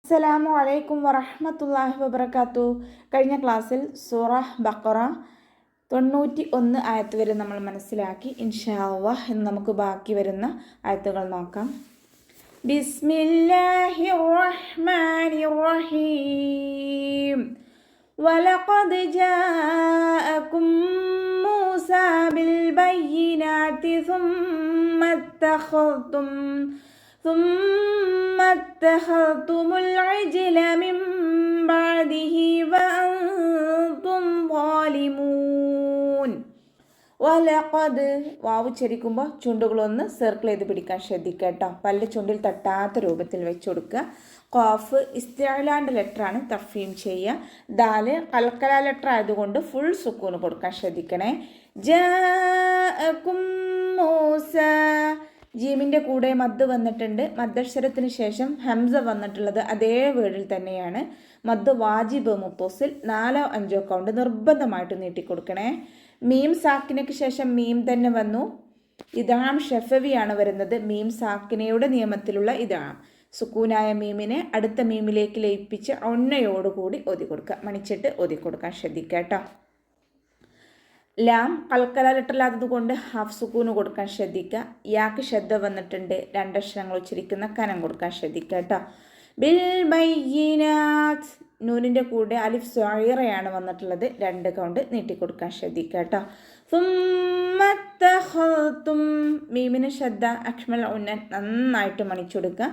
അസ്സലാമു അലൈക്കും വറഹ്മത്തുള്ളാഹി വബറകാത്തു. കഴിഞ്ഞ ക്ലാസ്സിൽ സൂറ ബഖറ 91 ആയത്ത് വരെ നമ്മൾ മനസ്സിലാക്കി. ഇൻഷാ അല്ലാഹ് ഇന്ന് നമുക്ക് ബാക്കി വരുന്ന ആയത്തുകൾ നോക്കാം. ബിസ്മില്ലാഹിർ റഹ്മാനിർ റഹീം. വലഖദ് ജാഅകും മൂസാ ബിൽ ബയ്യിനാതി ثم اتخذتم العجل من بعده وأنتم ظالمون. വലഖദ് വാവ് ഉച്ചരിക്കുമ്പോൾ ചുണ്ടുകളൊന്ന് സർക്കിൾ ചെയ്ത് പിടിക്കാൻ ശ്രദ്ധിക്കുക കേട്ടോ. പല്ല് ചുണ്ടിൽ തട്ടാത്ത രൂപത്തിൽ വെച്ച് കൊടുക്കുക. ഖാഫ് ഇസ്തിഅലാൻ്റെ ലെറ്ററാണ്, തഫീം ചെയ്യുക. ദാല് കൽക്കല ലെറ്റർ ആയതുകൊണ്ട് ഫുൾ സുക്കൂന് കൊടുക്കാൻ ശ്രദ്ധിക്കണേ. ജാഅകും മൂസ, ജീമിൻ്റെ കൂടെ മദ് വന്നിട്ടുണ്ട്. മദ്ദക്ഷരത്തിന് ശേഷം ഹംസ വന്നിട്ടുള്ളത് അതേ വേർഡിൽ തന്നെയാണ്. മദ് വാജിബ് മുത്തോസിൽ 4 or 5 കൗണ്ട് നിർബന്ധമായിട്ട് നീട്ടിക്കൊടുക്കണേ. മീം സാക്കിനയ്ക്ക് ശേഷം മീം തന്നെ വന്നു. ഇദാം ഷഫവിയാണ് വരുന്നത്. മീം സാക്കിനയുടെ നിയമത്തിലുള്ള ഇദാം. സുക്കൂനായ മീമിനെ അടുത്ത മീമിലേക്ക് ലയിപ്പിച്ച് ഒന്നയോടുകൂടി ഓതി കൊടുക്കുക. മണിച്ചിട്ട് ഓതി കൊടുക്കാൻ ശ്രദ്ധിക്കുക കേട്ടോ. ലാം കൽക്കല ലെറ്ററില്ലാത്തത് കൊണ്ട് ഹാഫ് സുക്കൂന് കൊടുക്കാൻ ശ്രദ്ധിക്കുക. യാക്ക് ശ്രദ്ധ വന്നിട്ടുണ്ട്. 2 അക്ഷരങ്ങൾ ഉച്ചരിക്കുന്ന കനം കൊടുക്കാൻ ശ്രദ്ധിക്കുക കേട്ടോ. ബിൽ ബയ്യിനാത്ത്, നൂനിൻ്റെ കൂടെ അലിഫ് സ്വായിറയാണ് വന്നിട്ടുള്ളത്. 2 കൗണ്ട് നീട്ടിക്കൊടുക്കാൻ ശ്രദ്ധിക്കുക കേട്ടോ. സുമ്മത്തഖൽതും, മീമിന് ശ്രദ്ധ അക്മൽ ഉന്നൻ നന്നായിട്ട് മണിച്ചെടുക്കുക.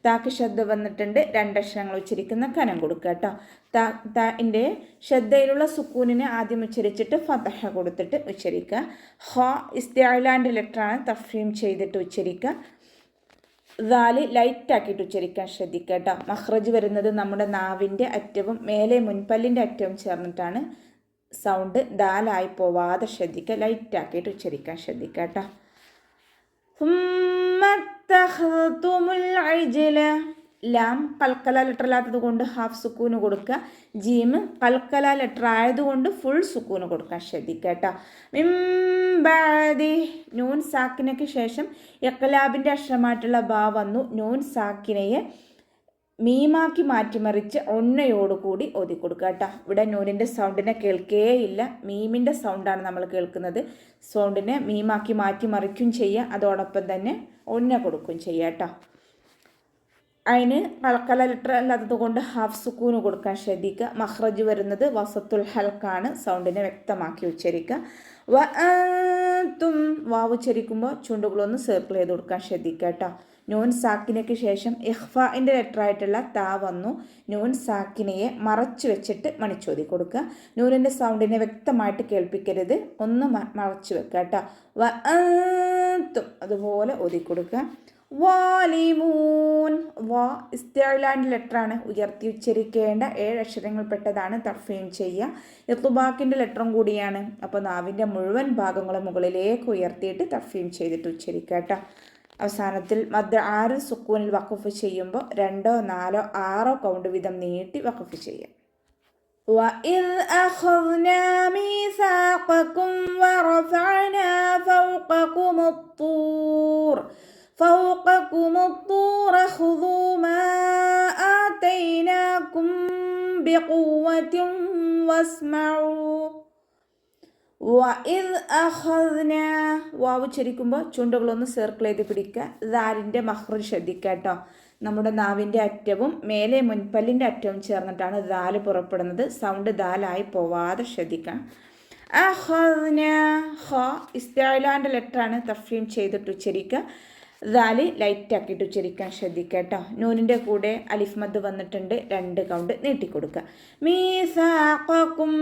താക്ക് ശ്രദ്ധ വന്നിട്ടുണ്ട്. 2 അക്ഷരങ്ങൾ ഉച്ചരിക്കുന്ന കനം കൊടുക്കുക കേട്ടോ. താൻ്റെ ശ്രദ്ധയിലുള്ള സുക്കൂനിനെ ആദ്യം ഉച്ചരിച്ചിട്ട് ഫതഹ കൊടുത്തിട്ട് ഉച്ചരിക്കുക. ഹ ഇസ്തിഅലാൻ്റെ ലെറ്ററാണ്, തഫീം ചെയ്തിട്ട് ഉച്ചരിക്കുക. ദാല് ലൈറ്റാക്കിയിട്ട് ഉച്ചരിക്കാൻ ശ്രദ്ധിക്കുക കേട്ടോ. മഖ്റജ് വരുന്നത് നമ്മുടെ നാവിൻ്റെ അറ്റവും മേലെ മുൻപല്ലിൻ്റെ അറ്റവും ചേർന്നിട്ടാണ്. സൗണ്ട് ദാലായി പോവാതെ ശ്രദ്ധിക്കുക. ലൈറ്റാക്കിയിട്ട് ഉച്ചരിക്കാൻ ശ്രദ്ധിക്കുക കേട്ടോ. ലാം കൽക്കല ലെറ്റർ ഇല്ലാത്തത് കൊണ്ട് ഹാഫ് സുക്കൂന് കൊടുക്കുക. ജീമ് കൽക്കല ലെറ്റർ ആയതുകൊണ്ട് ഫുൾ സുക്കൂന് കൊടുക്കാൻ ശ്രദ്ധിക്കുക കേട്ടോ. മിംബഅദി, നൂൻ സാക്കിനയ്ക്ക് ശേഷം ഇഖ്ലാബിൻ്റെ അക്ഷരമായിട്ടുള്ള ബാ വന്നു. നൂൻ സാക്കിനയെ മീമാക്കി മാറ്റിമറിച്ച് ഒന്നയോടുകൂടി ഓതി കൊടുക്കുക കേട്ടോ. ഇവിടെ നൂനിൻ്റെ സൗണ്ടിനെ കേൾക്കേയില്ല. മീമിൻ്റെ സൗണ്ടാണ് നമ്മൾ കേൾക്കുന്നത്. സൗണ്ടിനെ മീമാക്കി മാറ്റിമറിക്കും ചെയ്യുക. അതോടൊപ്പം തന്നെ ഒന്ന കൊടുക്കുകയും ചെയ്യുക കേട്ടോ. അതിന് കൽക്കല ലെറ്റർ അല്ലാത്തത് കൊണ്ട് ഹാഫ് സുക്കൂന് കൊടുക്കാൻ ശ്രദ്ധിക്കുക. മഖ്റജ് വരുന്നത് വസത്തുൽ ഹൽക്കാണ്. സൗണ്ടിനെ വ്യക്തമാക്കി ഉച്ചരിക്കുക. വഅൻതും, വാവ് ഉച്ചരിക്കുമ്പോൾ ചുണ്ടുകളൊന്ന് സർക്കിൾ ചെയ്ത് കൊടുക്കാൻ ശ്രദ്ധിക്കുക കേട്ടോ. നൂൻ സാക്കിനയ്ക്ക് ശേഷം ഇഖ്ഫാഇൻ്റെ ലെറ്ററായിട്ടുള്ള താ വന്നു. നൂൻ സാക്കിനയെ മറച്ചു വെച്ചിട്ട് മണിച്ചോതി കൊടുക്കുക. നൂനിൻ്റെ സൗണ്ടിനെ വ്യക്തമായിട്ട് കേൾപ്പിക്കരുത്. ഒന്ന് മറച്ചു വെക്കുക കേട്ടോ. വഅൻതും അതുപോലെ ഓതി കൊടുക്കുക. വാലിമൂൻ, വാ ഇസ്തിഅലാൻ്റെ ലെറ്ററാണ്, ഉയർത്തി ഉച്ചരിക്കേണ്ട 7 അക്ഷരങ്ങൾ പെട്ടതാണ്. തഫീം ചെയ്യുക. ഇത്ബാക്കിൻ്റെ ലെറ്ററും കൂടിയാണ്. അപ്പോൾ നാവിൻ്റെ മുഴുവൻ ഭാഗങ്ങളും മുകളിലേക്ക് ഉയർത്തിയിട്ട് തഫീം ചെയ്തിട്ട് ഉച്ചരിക്കുക കേട്ടോ. അവസാനത്തിൽ മദ് 6 സുക്കൂനിൽ വഖഫ് ചെയ്യുമ്പോൾ 2, 4, 6 കൗണ്ട് വീതം നീട്ടി വഖഫ് ചെയ്യുക. وَإِذْ أَخَذْنَا مِيثَاقَكُمْ وَرَفَعْنَا فوقكم الطور خذوا ما آتيناكم بقوة واسمعوا. وَإِذْ أَخَذْنَا, വാവ് ഉച്ചരിക്കുമ്പോൾ ചുണ്ടുകളൊന്ന് സർക്കിൾ ചെയ്ത് പിടിക്കുക. ദാലിൻ്റെ മഖ്റജ് ശ്രദ്ധിക്കുക കേട്ടോ. നമ്മുടെ നാവിൻ്റെ അറ്റവും മേലെ മുൻപല്ലിൻ്റെ അറ്റവും ചേർന്നിട്ടാണ് ദാല് പുറപ്പെടുന്നത്. സൗണ്ട് ദാലായി പോവാതെ ശ്രദ്ധിക്കാം. അഖദ്ന, ഹ ഇസ്തിഅലാൻ്റെ ലെറ്ററാണ്, തഫീം ചെയ്തിട്ട് ഉച്ചരിക്കുക. ദാല് ലൈറ്റാക്കിയിട്ട് ഉച്ചരിക്കാൻ ശ്രദ്ധിക്കുക കേട്ടോ. നൂനിൻ്റെ കൂടെ അലിഫ് മദ് വന്നിട്ടുണ്ട്. 2 കൗണ്ട് നീട്ടിക്കൊടുക്കുക. മീസാഖക്കും,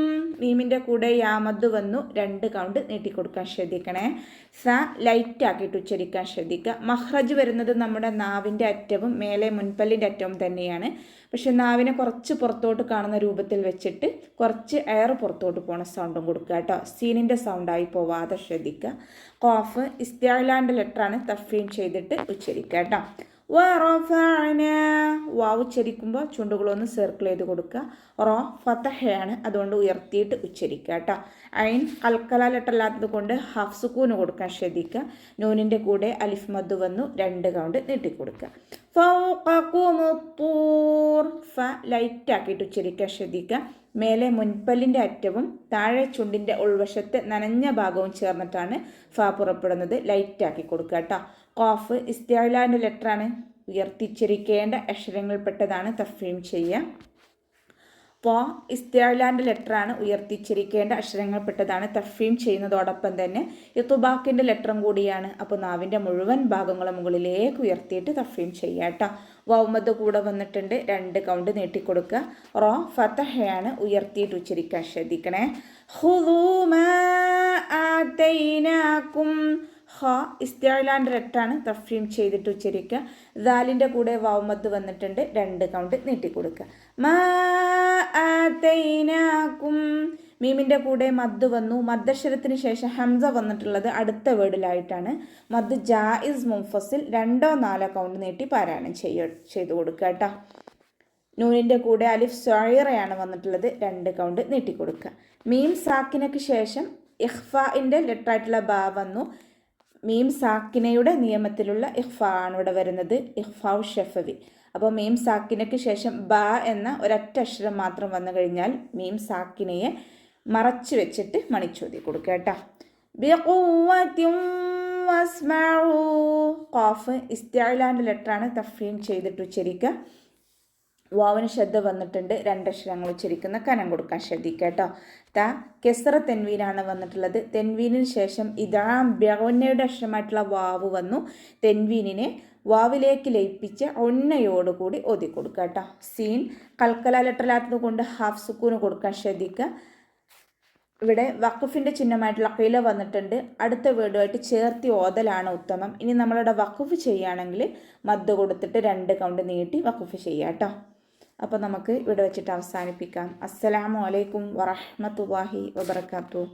മീമിൻ്റെ കൂടെ യാ മദ് വന്നു. 2 കൗണ്ട് നീട്ടിക്കൊടുക്കാൻ ശ്രദ്ധിക്കണേ. സ ലൈറ്റാക്കിയിട്ട് ഉച്ചരിക്കാൻ ശ്രദ്ധിക്കുക. മഖ്റജ് വരുന്നത് നമ്മുടെ നാവിൻ്റെ അറ്റവും മേലെ മുൻപല്ലിൻ്റെ അറ്റവും തന്നെയാണ്. പക്ഷെ നാവിനെ കുറച്ച് പുറത്തോട്ട് കാണുന്ന രൂപത്തിൽ വെച്ചിട്ട് കുറച്ച് എയർ പുറത്തോട്ട് പോണ സൗണ്ടും കൊടുക്കുക കേട്ടോ. സീനിൻ്റെ സൗണ്ടായി പോവാതെ ശ്രദ്ധിക്കുക. ഖാഫ് ഇസ്തിഅലാൻ്റെ ലെറ്ററാണ്, തഫീം ചെയ്തിട്ട് ഉച്ചരിക്കുക കേട്ടോ. വറഫഅന, വാവ് ഉച്ചരിക്കുമ്പോൾ ചുണ്ടുകളൊന്ന് സർക്കിൾ ചെയ്ത് കൊടുക്കുക. റോ ഫതഹയാണ്, അതുകൊണ്ട് ഉയർത്തിയിട്ട് ഉച്ചരിക്കുക കേട്ടോ. ഐൻ കൽക്കല ലെറ്റർ അല്ലാത്തത് കൊണ്ട് ഹാഫ് സുക്കൂന് കൊടുക്കാൻ ശ്രദ്ധിക്കുക. നൂനിൻ്റെ കൂടെ അലിഫ് മദ് വന്നു, 2 കൗണ്ട് നീട്ടിക്കൊടുക്കുക. ഫൗഖകുമുത്തൂർ, ഫ ലൈറ്റാക്കിയിട്ട് ഉച്ചരിക്കാൻ ശ്രദ്ധിക്കുക. മേലെ മുൻപല്ലിൻ്റെ അറ്റവും താഴെ ചുണ്ടിൻ്റെ ഉൾവശത്തെ നനഞ്ഞ ഭാഗവും ചേർന്നിട്ടാണ് ഫ പുറപ്പെടുന്നത്. ലൈറ്റാക്കി കൊടുക്കുക കേട്ടോ. ഖാഫ് ഇസ്തിഅലാൻ്റെ ലെറ്ററാണ്, ഉയർത്തിച്ചരിക്കേണ്ട അക്ഷരങ്ങളിൽപ്പെട്ടതാണ്. തഫ്ഹീം ചെയ്യുക. ത്വ ഇസ്തിഅലാൻ്റെ ലെറ്ററാണ്, ഉയർത്തിച്ചരിക്കേണ്ട അക്ഷരങ്ങളിൽപ്പെട്ടതാണ്. തഫ്ഹീം ചെയ്യുന്നതോടൊപ്പം തന്നെ ഇത്ബാഖിൻ്റെ ലെറ്ററും കൂടിയാണ്. അപ്പോൾ നാവിൻ്റെ മുഴുവൻ ഭാഗങ്ങളും മുകളിലേക്ക് ഉയർത്തിയിട്ട് തഫ്ഹീം ചെയ്യുക കേട്ടോ. വൗമദ് കൂടെ വന്നിട്ടുണ്ട്, 2 കൗണ്ട് നീട്ടിക്കൊടുക്കുക. റോ ഫതഹയാണ്, ഉയർത്തിയിട്ട് ഉച്ചരിക്കാൻ ശ്രദ്ധിക്കണേ. ഖുദൂ മാ ആതൈനാകും. ഹ ഇസ്തിഅലാൻ്റെ ലെറ്ററാണ്, തഫ്ഹീം ചെയ്തിട്ട് ഉച്ചരിക്കുക. ദാലിൻ്റെ കൂടെ വൗമദ് വന്നിട്ടുണ്ട്, 2 കൗണ്ട് നീട്ടിക്കൊടുക്കുക. മാ ആതൈനാകും. മീമിൻ്റെ കൂടെ മദ് വന്നു. മദ്ദക്ഷരത്തിന് ശേഷം ഹംസ വന്നിട്ടുള്ളത് അടുത്ത വേർഡിലായിട്ടാണ്. മദ് ജായിസ് മുൻഫസിൽ 2-4 കൗണ്ട് നീട്ടി പാരായണം ചെയ്തു കൊടുക്കുക കേട്ടോ. നൂനിൻ്റെ കൂടെ അലിഫ് സോയിറയാണ് വന്നിട്ടുള്ളത്, 2 കൗണ്ട് നീട്ടിക്കൊടുക്കുക. മീം സാക്കിനയ്ക്ക് ശേഷം ഇഖ്ഫാഇൻ്റെ ലെറ്ററായിട്ടുള്ള ബാ വന്നു. മീം സാക്കിനയുടെ നിയമത്തിലുള്ള ഇഖ്ഫ ആണ് ഇവിടെ വരുന്നത്, ഇഖ്ഫാഉ ഷഫവി. അപ്പോൾ മീം സാക്കിനയ്ക്ക് ശേഷം ബ എന്ന ഒരൊറ്റ അക്ഷരം മാത്രം വന്നു കഴിഞ്ഞാൽ മീം സാക്കിനയെ മറച്ചു വെച്ചിട്ട് മണിച്ചോതി കൊടുക്കുക കേട്ടോ. ബിഖുവ്വത്തിൻ വസ്മഉ. ഖാഫ് ഇസ്തിഅലാൻ്റെ ലെറ്ററാണ്, തഫ്ഹീം ചെയ്തിട്ട് ഉച്ചരിക്കുക. വാവിന് ശബ്ദ വന്നിട്ടുണ്ട്, 2 അക്ഷരങ്ങൾ ഉച്ചരിക്കുന്ന കനം കൊടുക്കാൻ ശ്രദ്ധിക്കുക കേട്ടോ. ത കെസ്റ തെൻവീനാണ് വന്നിട്ടുള്ളത്. തെൻവീനിന് ശേഷം ഇദാം ബിഗുന്നയുടെ അക്ഷരമായിട്ടുള്ള വാവ് വന്നു. തെൻവീനിനെ വാവിലേക്ക് ലയിപ്പിച്ച് ഒന്നയോടുകൂടി ഓതി കൊടുക്കുക കേട്ടോ. സീൻ കൽക്കല ലെറ്ററിലാത്തത് കൊണ്ട് ഹാഫ് സുക്കൂന് കൊടുക്കാൻ ശ്രദ്ധിക്കുക. ഇവിടെ വഖഫിൻ്റെ ചിഹ്നമായിട്ടുള്ള ഖില വന്നിട്ടുണ്ട്. അടുത്ത വേർഡുമായിട്ട് ചേർത്തി ഓതലാണ് ഉത്തമം. ഇനി നമ്മളിവിടെ വഖഫ് ചെയ്യുകയാണെങ്കിൽ മദ് കൊടുത്തിട്ട് 2 കൗണ്ട് നീട്ടി വഖഫ് ചെയ്യുക കേട്ടോ. അപ്പോൾ നമുക്ക് ഇവിടെ വെച്ചിട്ട് അവസാനിപ്പിക്കാം. അസ്സലാമു അലൈക്കും വറഹ്മത്തുള്ളാഹി വബറകാതുഹു.